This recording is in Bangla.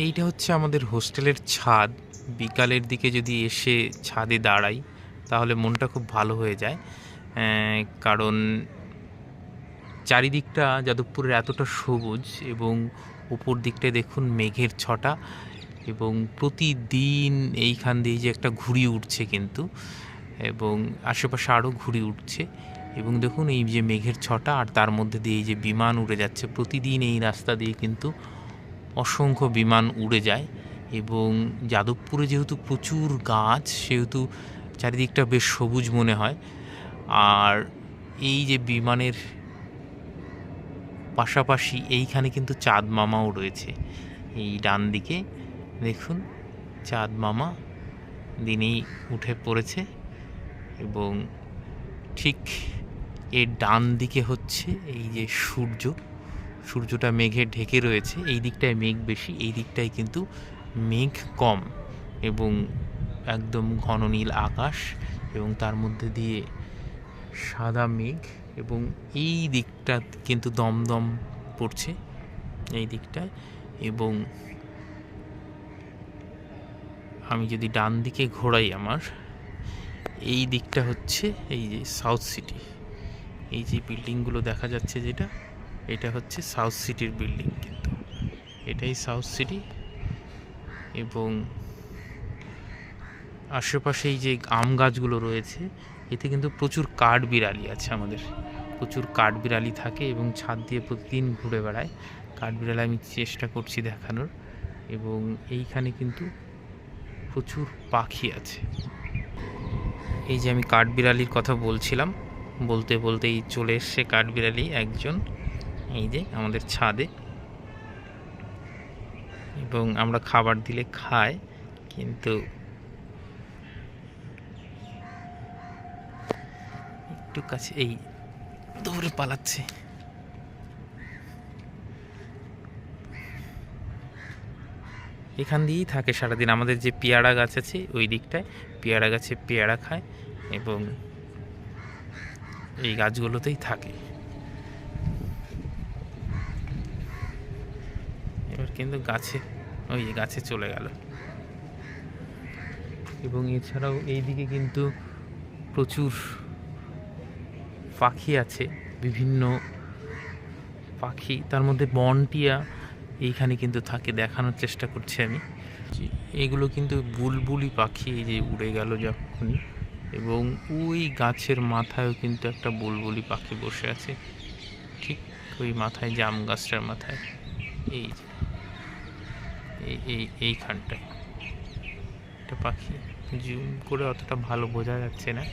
এইটা হচ্ছে আমাদের হোস্টেলের ছাদ। বিকালের দিকে যদি এসে ছাদে দাঁড়াই তাহলে মনটা খুব ভালো হয়ে যায়। কারণ চারিদিকটা যাদবপুরের এতটা সবুজ এবং উপর দিকটায় দেখুন মেঘের ছটা, এবং প্রতিদিন এইখান দিয়ে যে একটা ঘুড়ি উঠছে কিন্তু, এবং আশেপাশে আরও ঘুড়ি উঠছে, এবং দেখুন এই যে মেঘের ছটা আর তার মধ্যে দিয়ে এই যে বিমান উড়ে যাচ্ছে প্রতিদিন এই রাস্তা দিয়ে, কিন্তু অসংখ্য বিমান উড়ে যায়। এবং যাদবপুরে যেহেতু প্রচুর গাছ, সেহেতু চারিদিকটা বেশ সবুজ মনে হয়। আর এই যে বিমানের পাশাপাশি এইখানে কিন্তু চাঁদ মামাও রয়েছে। এই ডান দিকে দেখুন চাঁদ মামা দিনেই উঠে পড়েছে, এবং ঠিক এর ডান দিকে হচ্ছে এই যে সূর্যটা মেঘে ঢেকে রয়েছে। এই দিকটায় মেঘ বেশি, এই দিকটায় কিন্তু মেঘ কম, এবং একদম ঘন নীল আকাশ, এবং তার মধ্যে দিয়ে সাদা মেঘ, এবং এই দিকটা কিন্তু দমদম পড়ছে এই দিকটায়। এবং আমি যদি ডান দিকে ঘোরাই, আমার এই দিকটা হচ্ছে এই যে সাউথ সিটি। এই যে বিল্ডিংগুলো দেখা যাচ্ছে যেটা, এটা হচ্ছে সাউথ সিটির বিল্ডিং, কিন্তু এটাই সাউথ সিটি। এবং আশেপাশে এই যে আম গাছগুলো রয়েছে, এতে কিন্তু প্রচুর কাঠবিড়ালি আছে। আমাদের প্রচুর কাঠবিড়ালি থাকে এবং ছাদ দিয়ে প্রতিদিন ঘুরে বেড়ায়। কাঠবিড়ালি আমি চেষ্টা করছি দেখানোর। এবং এইখানে কিন্তু প্রচুর পাখি আছে। এই যে আমি কাঠবিড়ালির কথা বলছিলাম, বলতে বলতেই চলে এসছে কাঠবিড়ালি একজন, এই যে আমাদের ছাদে। এবং আমরা খাবার দিলে খায়, কিন্তু একটু কাছে এই দৌড়ে পালাচ্ছে। এখান দিয়েই থাকে সারাদিন। আমাদের যে পেয়ারা গাছ আছে ওই দিকটায়, পেয়ারা গাছে পেয়ারা খায় এবং এই গাছগুলোতেই থাকে। এবার কিন্তু ওই গাছে চলে গেল। এবং এছাড়াও এই দিকে কিন্তু প্রচুর পাখি আছে, বিভিন্ন পাখি, তার মধ্যে বনটিয়া এইখানে কিন্তু থাকে। দেখানোর চেষ্টা করছি আমি। এগুলো কিন্তু বুলবুলি পাখি, এই যে উড়ে গেল যখনই। এবং ওই গাছের মাথায়ও কিন্তু একটা বুলবুলি পাখি বসে আছে, ঠিক ওই মাথায়, জাম গাছটার মাথায়। এই এইখানটায় একটা পাখি, জুম করে অতটা ভালো বোঝা যাচ্ছে না।